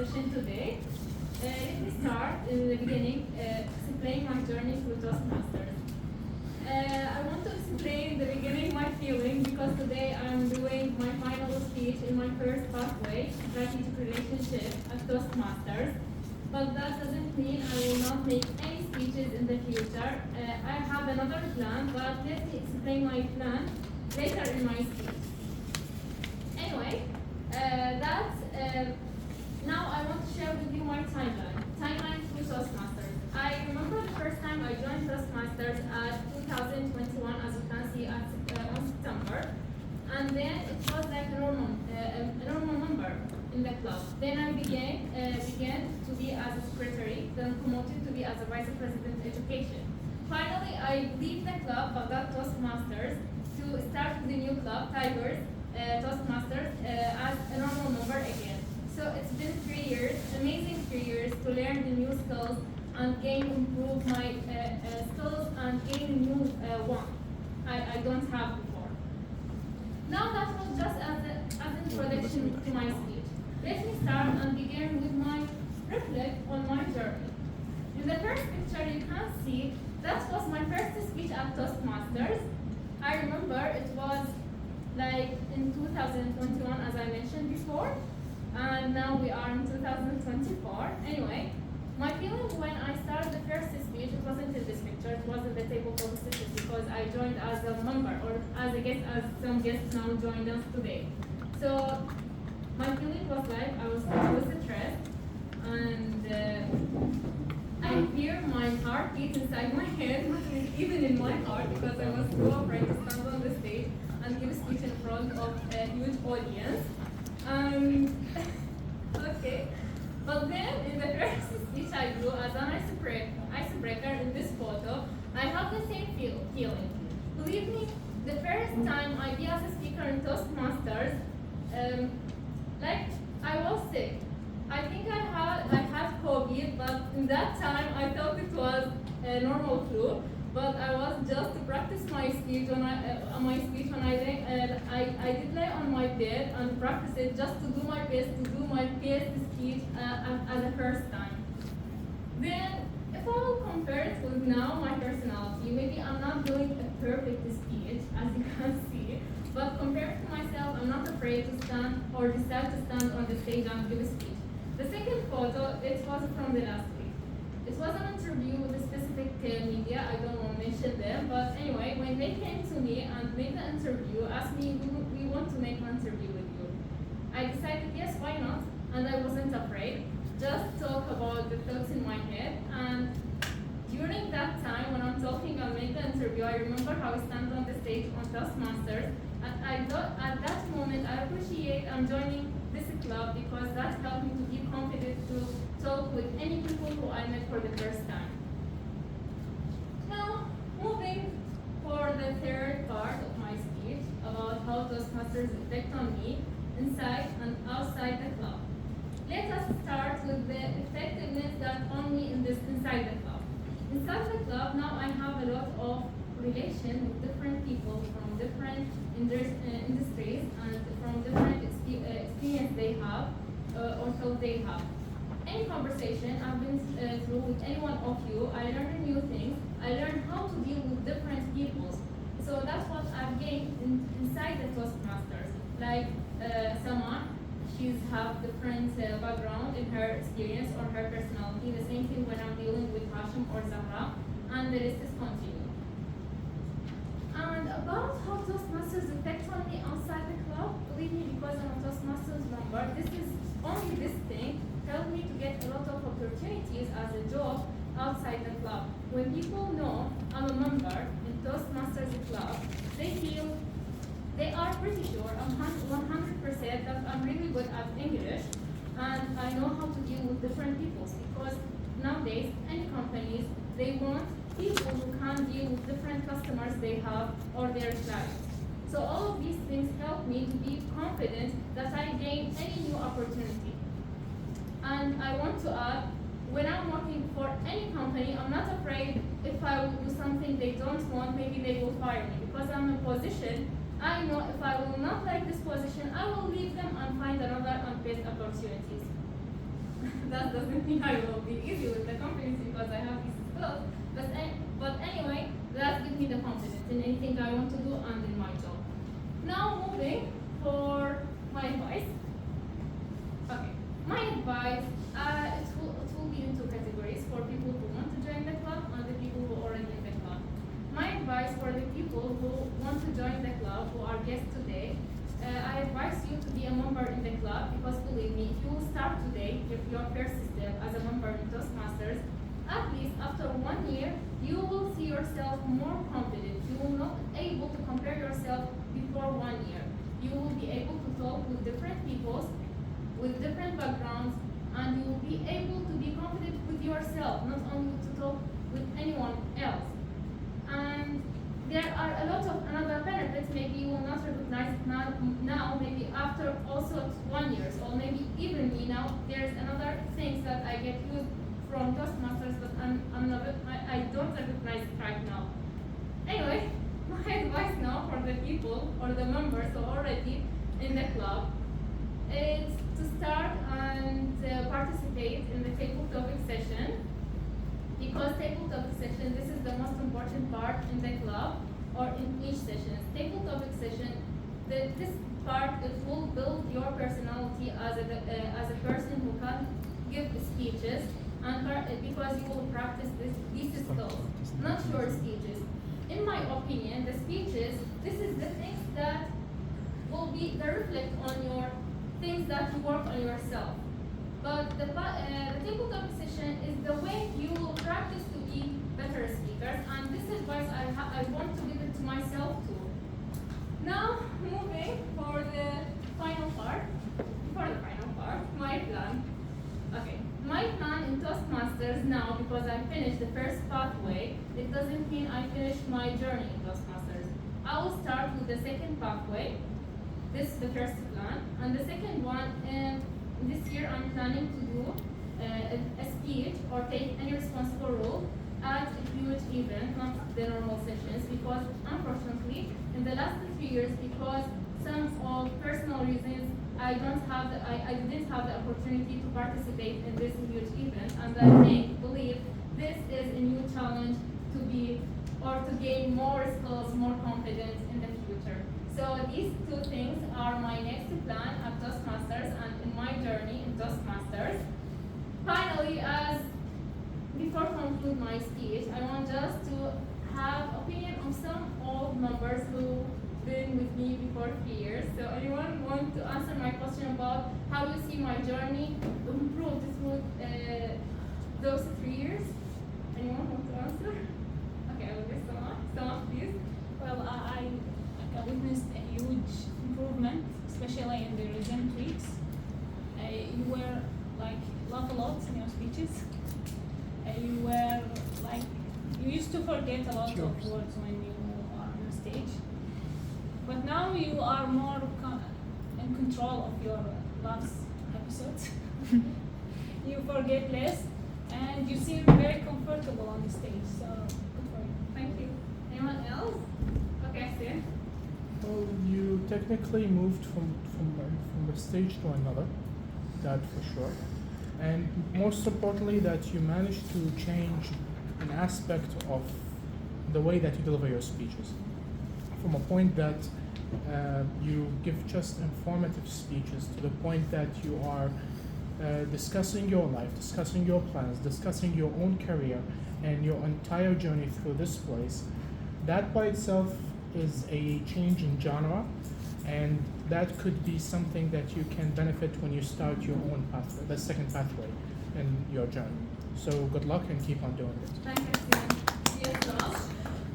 session today. Let me start in the beginning, explain my journey through Toastmasters. I want to explain in the beginning my feeling because today I'm doing my final speech in my first pathway, strategic relationship at Toastmasters. But that doesn't mean I will not make any speeches in the future. I have another plan, but let me explain my plan later in my speech. Anyway, now I want to share with you my timeline through Toastmasters. I remember the first time I joined Toastmasters at 2021, as you can see on September, and then it was like a normal member in the club. Then I began to be as a secretary, then promoted to be as a vice president education. Finally, I leave the club, Baghdad Toastmasters, to start the new club, TIGRIS Toastmasters, as a normal member again. So it's been 3 years, amazing 3 years to learn the new skills and improve my skills and gain new one I don't have before. Now that was just as introduction to my speech. Let me start and begin with my reflect on my journey. In the first picture you can see that was my first speech at Toastmasters. I remember it was like in 2021, as I mentioned before, and now we are in 2024. Anyway, my feeling when I started the first speech, it wasn't in this picture, it was in the table for statistics because I joined as a member or as a guest, as some guests now joined us today. So my feeling was like I was stressed, and I hear my heartbeat inside my head, not even in my heart, because I was so afraid to stand on the stage and give a speech in front of a huge audience. Okay, but then in the first speech I do as an icebreaker in this photo, I have the same feeling. Believe me, the first time I be as a speaker in Toastmasters, like I was sick. I think I had COVID, but in that time I thought it was a normal flu. But I was just to practice my speech when I did lay on my bed and practice it just to do my best speech as a first time. Then if I will compare it with now my personality, maybe I'm not doing a perfect speech as you can see, but compared to myself, I'm not afraid to stand or decide to stand on the stage and give a speech. The second photo, it was from the last week. It was an interview with a specific media, I don't want to mention them, but anyway, when they came to me and made the interview, asked me, we want to make an interview with you. I decided, yes, why not? And I wasn't afraid, just talk about the thoughts in my head. And during that time, when I'm talking and make the interview, I remember how I stand on the stage on Toastmasters, and I thought at that moment, I appreciate I'm joining this club because that helped me to be confident to talk with any people who I met for the first time. Now, moving for the third part of my speech about how Toastmasters affect on me inside and outside the club. Let us start with the effectiveness that on me inside the club. Inside the club, now I have a lot of relation with different people from different industries and from different experience they have or thought they have. Any conversation I've been through with any one of you, I learned new things. I learned how to deal with different peoples. So that's what I've gained inside the Toastmasters. Like Sama, she's have different background in her experience or her personality. The same thing when I'm dealing with Hashim or Zahra, and the list is continued. And about how Toastmasters affect on me outside the club, believe me, because I'm a Toastmasters member, only this thing helped me to get a lot of opportunities as a job outside the club. When people know I'm a member in Toastmasters Club, they are pretty sure I'm 100% that I'm really good at English and I know how to deal with different people, because nowadays any companies, they want people who can deal with different customers they have or their clients. So all of these things help me to be confident that I gain any new opportunity. And I want to add, when I'm working for any company, I'm not afraid if I will do something they don't want, maybe they will fire me. Because I'm in a position, I know if I will not like this position, I will leave them and find another unpaid opportunities. that doesn't mean I will be easy with the confidence because I have these skills. But anyway, that gives me the confidence in anything I want to do and in my job. Now moving for my advice. Okay, my advice, it will be in two categories for people who want to join the club and the people who are already in the club. My advice for the people who want to join the club, who are guests today, I advise you to be a member in the club because believe me, if you will start today, if your first step as a member in Toastmasters, at least after 1 year, you will see yourself more confident. You will not able to compare yourself before 1 year. You will be able to talk with different people, with different backgrounds, and you will be able to be confident with yourself, not only to talk with anyone else. And there are a lot of another benefits. Maybe you will not recognize it now, maybe after also 1 year, or maybe even me now. There's another things that I get used from Toastmasters, but I don't recognize it right now. Anyway, my advice now for the people or the members who are already in the club is to start and participate in the table topic session. Because table topic session, this is the most important part in the club or in each session. Table topic session, this part, it will build your personality as a person who can give speeches, and because you will practice these skills, not your speeches. In my opinion, the speeches, this is the things that will be the reflect on your things that you work on yourself. But the table topic session is the way you will practice to be better speakers, and this advice I want to give it to myself too. Now, moving for the final part, my plan. Okay, my plan in Toastmasters now, because I finished the first pathway, it doesn't mean I finished my journey in Toastmasters. I will start with the second pathway. This is the first plan, and the second one, this year I'm planning to do a speech or take any responsible role at a huge event, not the normal sessions, because unfortunately in the last 3 years, because some of personal reasons, I didn't have the opportunity to participate in this huge event, and I believe this is a new challenge to gain more skills, more confidence in the future. So these two things are my next plan at Toastmasters and in my journey in Toastmasters. Finally, before conclude my speech, I want just to have opinion on some old members who been with me before 3 years. So anyone want to answer my question about how you see my journey improved through those 3 years? Anyone want to answer? Okay, I will get someone, please. Well, I witnessed a huge improvement, especially in the recent weeks. You were like laugh a lot in your speeches. You used to forget a lot of words when you are on the stage. But now you are more in control of your last episodes. You forget less, and you seem very comfortable on the stage. So good for you. Thank you. Anyone else? Okay, Sid. Well, you technically moved from a stage to another, that for sure. And most importantly, that you managed to change an aspect of the way that you deliver your speeches. From a point that you give just informative speeches to the point that you are discussing your life, discussing your plans, discussing your own career and your entire journey through this place. That by itself is a change in genre, and that could be something that you can benefit when you start your own pathway, the second pathway in your journey. So good luck and keep on doing it. Thank you. Yes,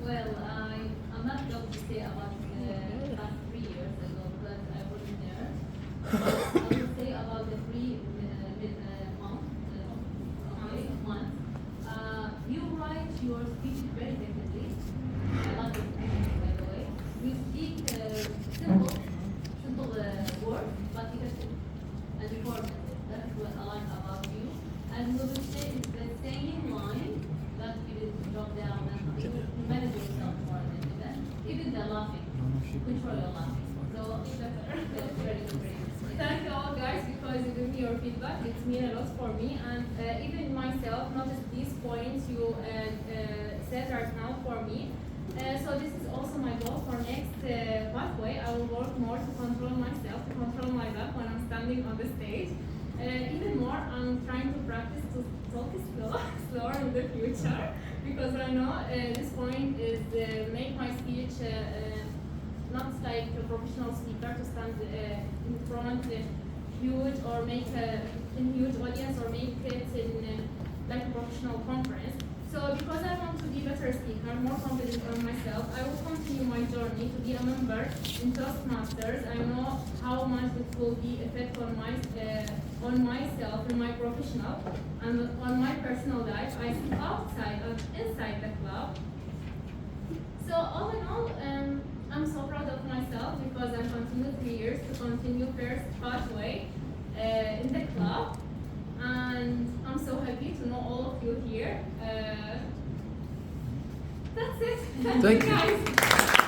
well, I'm not going to say about the past 3 years ago because I wasn't there. I will say about the month. You write your speech very technically. I love it, by the way. You speak simple words, but effective and informative. That's what I like about you. And we will say it's the same line that you will drop down and you manage yourself more than that. Even the laughing, control your laughing. So that's very good. Thank you all guys because you give me your feedback. It means a lot for me, and even myself noticed these points you said right now for me. So this is also my goal for next pathway. I will work more to control myself, to control my back when I'm standing on the stage. Even more, I'm trying to practice to talk slower in the future, because I know this point is make my speech not like a professional speaker to stand in front huge or make a huge audience or make it in like a professional conference. So because I want to be a better speaker, more confident on myself, I will continue my journey to be a member in Toastmasters. I know how much it will be effect on myself in my professional and on my personal life. I see outside and inside the club. So all in all, I'm so proud of myself because I continued 3 years to continue first pathway in the club. And I'm so happy to know all of you here. That's it. Thank you. Guys.